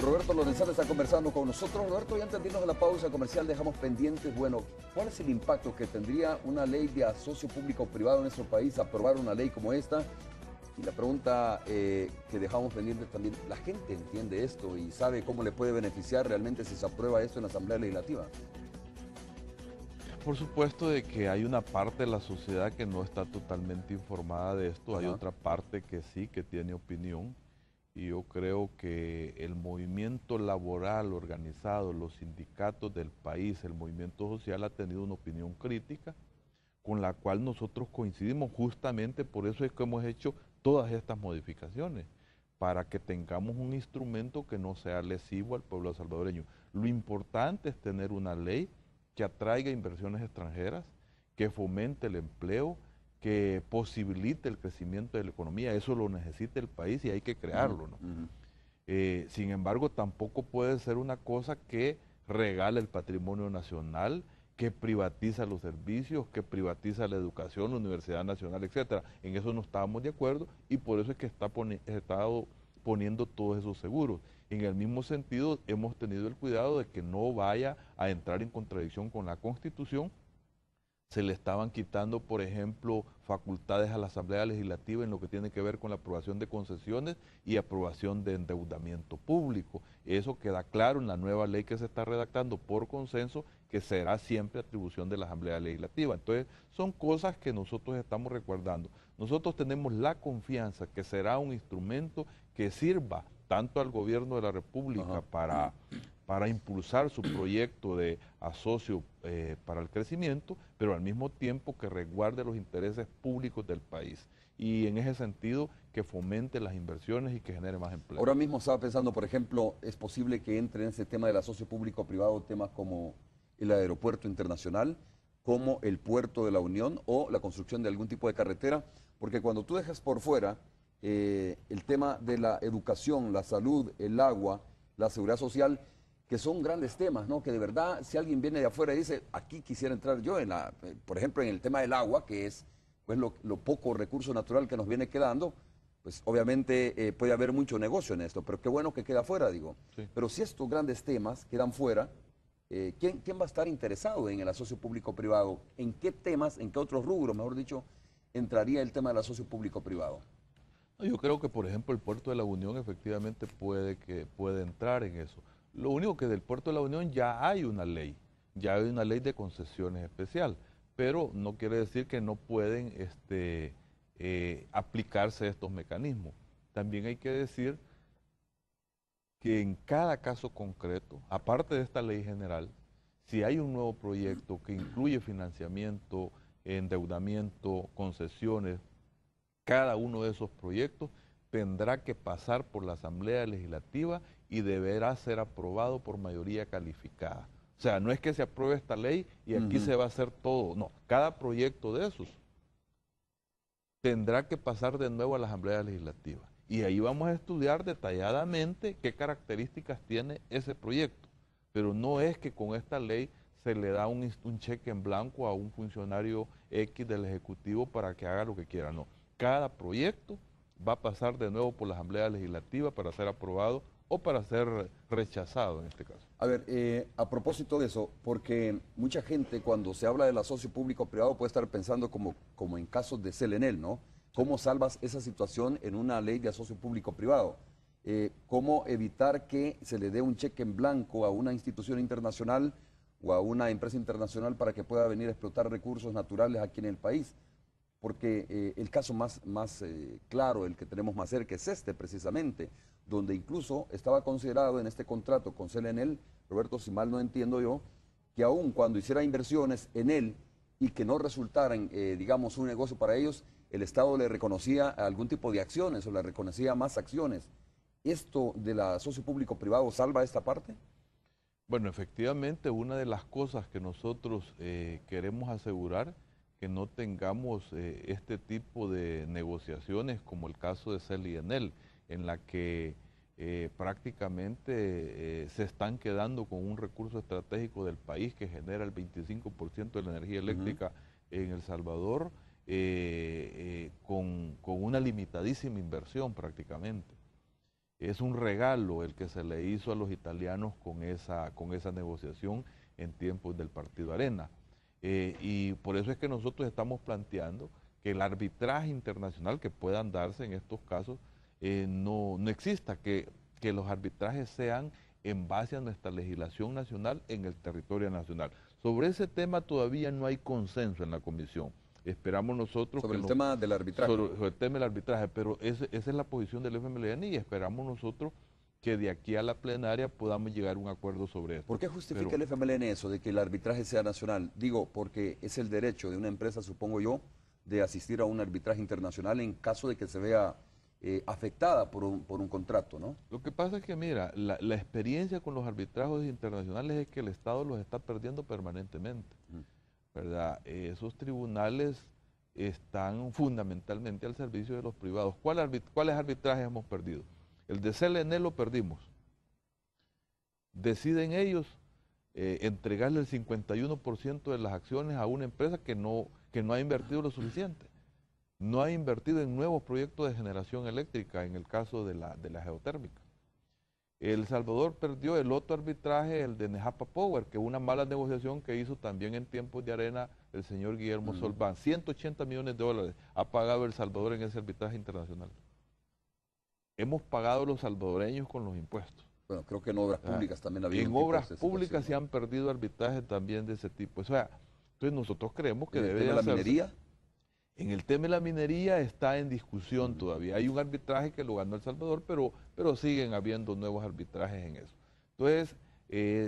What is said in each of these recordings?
Roberto Lorenzana está conversando con nosotros. Roberto, ya antes de la pausa comercial dejamos pendientes, bueno, ¿cuál es el impacto que tendría una ley de asocio público-privado en nuestro país, aprobar una ley como esta? Y la pregunta que dejamos pendiente también, ¿la gente entiende esto y sabe cómo le puede beneficiar realmente si se aprueba esto en la Asamblea Legislativa? Por supuesto de que hay una parte de la sociedad que no está totalmente informada de esto, hay Ajá. otra parte que sí, que tiene opinión, y yo creo que el movimiento laboral organizado, los sindicatos del país, el movimiento social ha tenido una opinión crítica con la cual nosotros coincidimos. Justamente por eso es que hemos hecho todas estas modificaciones, para que tengamos un instrumento que no sea lesivo al pueblo salvadoreño. Lo importante es tener una ley que atraiga inversiones extranjeras, que fomente el empleo, que posibilite el crecimiento de la economía. Eso lo necesita el país y hay que Ujú, crearlo, ¿no? ujú. Sin embargo, tampoco puede ser una cosa que regala el patrimonio nacional, que privatiza los servicios, que privatiza la educación, la Universidad Nacional, etcétera. En eso no estábamos de acuerdo y por eso es que estado poniendo todos esos seguros. En el mismo sentido, hemos tenido el cuidado de que no vaya a entrar en contradicción con la Constitución. Se le estaban quitando, por ejemplo, facultades a la Asamblea Legislativa en lo que tiene que ver con la aprobación de concesiones y aprobación de endeudamiento público. Eso queda claro en la nueva ley que se está redactando por consenso, que será siempre atribución de la Asamblea Legislativa. Entonces, son cosas que nosotros estamos recordando. Nosotros tenemos la confianza que será un instrumento que sirva tanto al gobierno de la República Ajá. para impulsar su proyecto de asocio para el crecimiento, pero al mismo tiempo que resguarde los intereses públicos del país. Y en ese sentido, que fomente las inversiones y que genere más empleo. Ahora mismo estaba pensando, por ejemplo, ¿es posible que entre en ese tema del asocio público-privado temas como el aeropuerto internacional, como el puerto de la Unión o la construcción de algún tipo de carretera? Porque cuando tú dejas por fuera el tema de la educación, la salud, el agua, la seguridad social, que son grandes temas, ¿no? Que de verdad, si alguien viene de afuera y dice, aquí quisiera entrar yo, por ejemplo, en el tema del agua, que es pues, lo poco recurso natural que nos viene quedando, pues obviamente puede haber mucho negocio en esto, pero qué bueno que queda fuera, digo. Sí. Pero si estos grandes temas quedan fuera, ¿quién va a estar interesado en el asocio público-privado? ¿En qué temas, en qué otros rubros, mejor dicho, entraría el tema del asocio público-privado? No, yo creo que, por ejemplo, el puerto de la Unión efectivamente puede entrar en eso. Lo único que del puerto de la Unión ya hay una ley de concesiones especial, pero no quiere decir que no pueden aplicarse estos mecanismos. También hay que decir que en cada caso concreto, aparte de esta ley general, si hay un nuevo proyecto que incluye financiamiento, endeudamiento, concesiones, cada uno de esos proyectos tendrá que pasar por la Asamblea Legislativa y deberá ser aprobado por mayoría calificada. O sea, no es que se apruebe esta ley y aquí Ujú. se va a hacer todo. No, cada proyecto de esos tendrá que pasar de nuevo a la Asamblea Legislativa. Y ahí vamos a estudiar detalladamente qué características tiene ese proyecto. Pero no es que con esta ley se le da un cheque en blanco a un funcionario X del Ejecutivo para que haga lo que quiera. No, cada proyecto va a pasar de nuevo por la Asamblea Legislativa para ser aprobado o para ser rechazado en este caso. A ver, a propósito de eso, porque mucha gente cuando se habla del asocio público-privado puede estar pensando como en casos de Selenel, ¿no? Sí. ¿Cómo salvas esa situación en una ley de asocio público-privado? ¿Cómo evitar que se le dé un cheque en blanco a una institución internacional o a una empresa internacional para que pueda venir a explotar recursos naturales aquí en el país? Porque el caso más claro, el que tenemos más cerca, es este precisamente, donde incluso estaba considerado en este contrato con CLNL, Roberto, si mal no entiendo yo, que aun cuando hiciera inversiones en él y que no resultaran, digamos, un negocio para ellos, el Estado le reconocía algún tipo de acciones o le reconocía más acciones. ¿Esto de la socio público-privado salva esta parte? Bueno, efectivamente, una de las cosas que nosotros queremos asegurar que no tengamos este tipo de negociaciones como el caso de Cel y Enel, en la que prácticamente se están quedando con un recurso estratégico del país que genera el 25% de la energía Ujú. eléctrica en El Salvador, con una limitadísima inversión prácticamente. Es un regalo el que se le hizo a los italianos con esa negociación en tiempos del Partido Arena. Y por eso es que nosotros estamos planteando que el arbitraje internacional que puedan darse en estos casos no exista, que los arbitrajes sean en base a nuestra legislación nacional en el territorio nacional. Sobre ese tema todavía no hay consenso en la comisión. Esperamos nosotros sobre el tema del arbitraje. sobre el tema del arbitraje, pero esa es la posición del FMLN y esperamos nosotros que de aquí a la plenaria podamos llegar a un acuerdo sobre esto. ¿Por qué justifica el FMLN eso de que el arbitraje sea nacional? Digo, porque es el derecho de una empresa, supongo yo, de asistir a un arbitraje internacional en caso de que se vea afectada por un contrato, ¿no? Lo que pasa es que, mira, la experiencia con los arbitrajes internacionales es que el Estado los está perdiendo permanentemente, ¿verdad? Esos tribunales están fundamentalmente al servicio de los privados. ¿Cuáles arbitrajes hemos perdido? El de CLN lo perdimos. Deciden ellos entregarle el 51% de las acciones a una empresa que no ha invertido lo suficiente. No ha invertido en nuevos proyectos de generación eléctrica, en el caso de la geotérmica. El Salvador perdió el otro arbitraje, el de Nejapa Power, que una mala negociación que hizo también en tiempos de Arena el señor Guillermo Solván. 180 millones de dólares ha pagado El Salvador en ese arbitraje internacional. Hemos pagado los salvadoreños con los impuestos. Bueno, creo que en obras públicas también había en obras públicas se han perdido arbitrajes también de ese tipo. O sea, entonces nosotros creemos que debe de hacerse. ¿En el tema de la minería? En el tema de la minería está en discusión todavía. Hay un arbitraje que lo ganó El Salvador, pero siguen habiendo nuevos arbitrajes en eso. Entonces,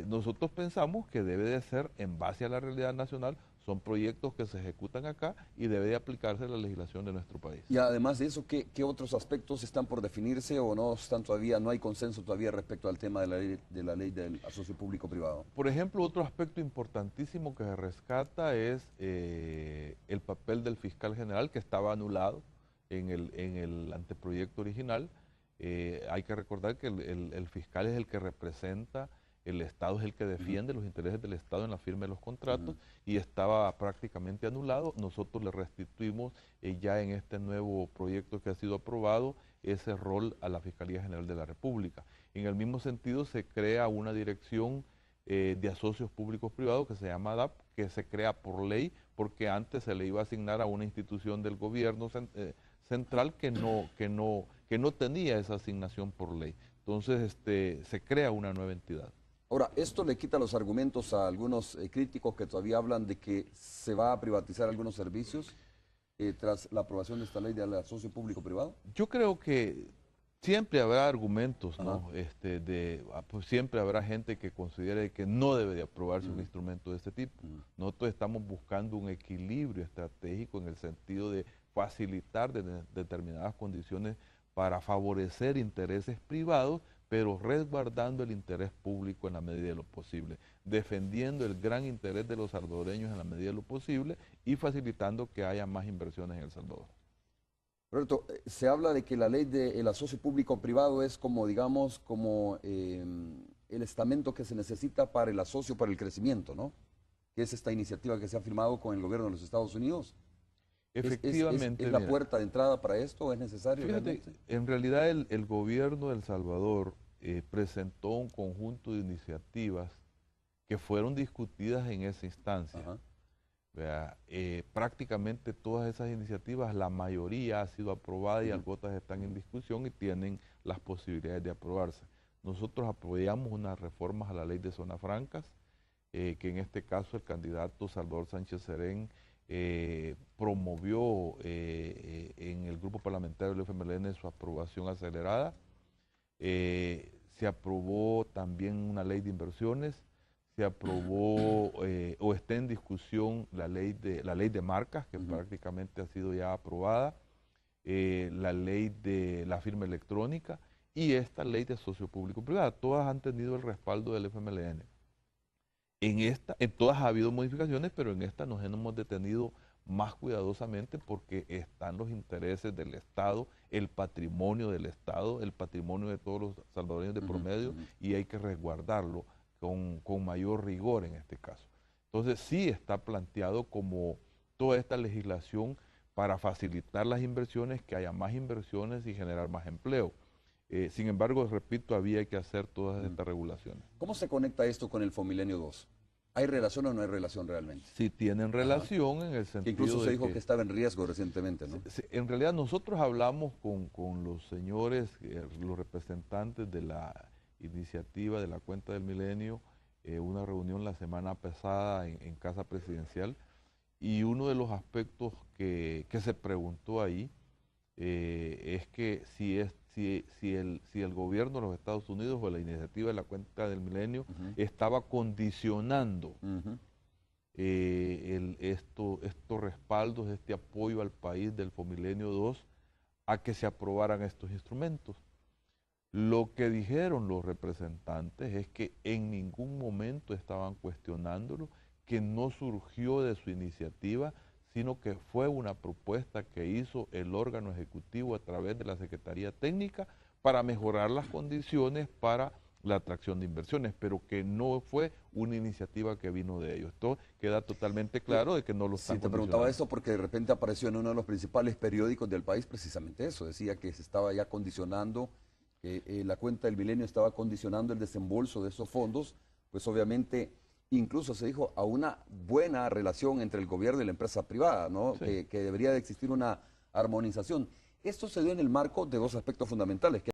nosotros pensamos que debe de ser en base a la realidad nacional. Son proyectos que se ejecutan acá y debe de aplicarse la legislación de nuestro país. Y además de eso, ¿qué otros aspectos están por definirse o no están todavía, no hay consenso todavía respecto al tema de la ley del asocio público-privado? Por ejemplo, otro aspecto importantísimo que se rescata es el papel del fiscal general que estaba anulado en el anteproyecto original. Hay que recordar que el fiscal es el que representa. El Estado es el que defiende los intereses del Estado en la firma de los contratos y estaba prácticamente anulado. Nosotros le restituimos ya en este nuevo proyecto que ha sido aprobado ese rol a la Fiscalía General de la República. En el mismo sentido se crea una dirección de asocios públicos privados que se llama ADAP, que se crea por ley porque antes se le iba a asignar a una institución del gobierno central que no tenía esa asignación por ley. Entonces se crea una nueva entidad. Ahora, esto le quita los argumentos a algunos críticos que todavía hablan de que se va a privatizar algunos servicios tras la aprobación de esta ley de asocio público-privado. Yo creo que siempre habrá argumentos, ¿no? Pues siempre habrá gente que considere que no debe de aprobarse un instrumento de este tipo. Nosotros estamos buscando un equilibrio estratégico en el sentido de facilitar determinadas condiciones para favorecer intereses privados, pero resguardando el interés público en la medida de lo posible, defendiendo el gran interés de los salvadoreños en la medida de lo posible y facilitando que haya más inversiones en El Salvador. Roberto, se habla de que la ley del asocio público-privado es como, digamos, como el estamento que se necesita para el asocio, para el crecimiento, ¿no? Que es esta iniciativa que se ha firmado con el gobierno de los Estados Unidos. Efectivamente. ¿Es la puerta de entrada para esto o es necesario? Fíjate, en realidad el gobierno de El Salvador presentó un conjunto de iniciativas que fueron discutidas en esa instancia. Prácticamente todas esas iniciativas, la mayoría ha sido aprobada y algunas están en discusión y tienen las posibilidades de aprobarse. Nosotros apoyamos unas reformas a la ley de zonas francas, que en este caso el candidato Salvador Sánchez Serén promovió en el grupo parlamentario del FMLN su aprobación acelerada. Se aprobó también una ley de inversiones, se aprobó o está en discusión la ley de marcas, que prácticamente ha sido ya aprobada, la ley de la firma electrónica y esta ley de socio público-privada. Todas han tenido el respaldo del FMLN. En todas ha habido modificaciones, pero en esta nos hemos detenido más cuidadosamente porque están los intereses del Estado, el patrimonio del Estado, el patrimonio de todos los salvadoreños de promedio y hay que resguardarlo con mayor rigor en este caso. Entonces sí está planteado como toda esta legislación para facilitar las inversiones, que haya más inversiones y generar más empleo. Sin embargo, repito, había que hacer todas estas regulaciones. ¿Cómo se conecta esto con el Fomilenio 2? ¿Hay relación o no hay relación realmente? Sí tienen relación en el Que sentido incluso se de dijo que estaba en riesgo recientemente, ¿no? en realidad nosotros hablamos con los señores, los representantes de la iniciativa de la Cuenta del Milenio, una reunión la semana pasada en Casa Presidencial, y uno de los aspectos que se preguntó ahí es que si el gobierno de los Estados Unidos o la iniciativa de la Cuenta del Milenio estaba condicionando estos respaldos, este apoyo al país del Fomilenio 2 a que se aprobaran estos instrumentos. Lo que dijeron los representantes es que en ningún momento estaban cuestionándolo, que no surgió de su iniciativa, sino que fue una propuesta que hizo el órgano ejecutivo a través de la Secretaría Técnica para mejorar las condiciones para la atracción de inversiones, pero que no fue una iniciativa que vino de ellos. Esto queda totalmente claro de que no lo están Sí, te preguntaba eso porque de repente apareció en uno de los principales periódicos del país precisamente eso, decía que se estaba ya condicionando, que la Cuenta del Milenio estaba condicionando el desembolso de esos fondos, pues obviamente incluso se dijo a una buena relación entre el gobierno y la empresa privada, ¿no? Sí. Que debería de existir una armonización. Esto se dio en el marco de dos aspectos fundamentales, que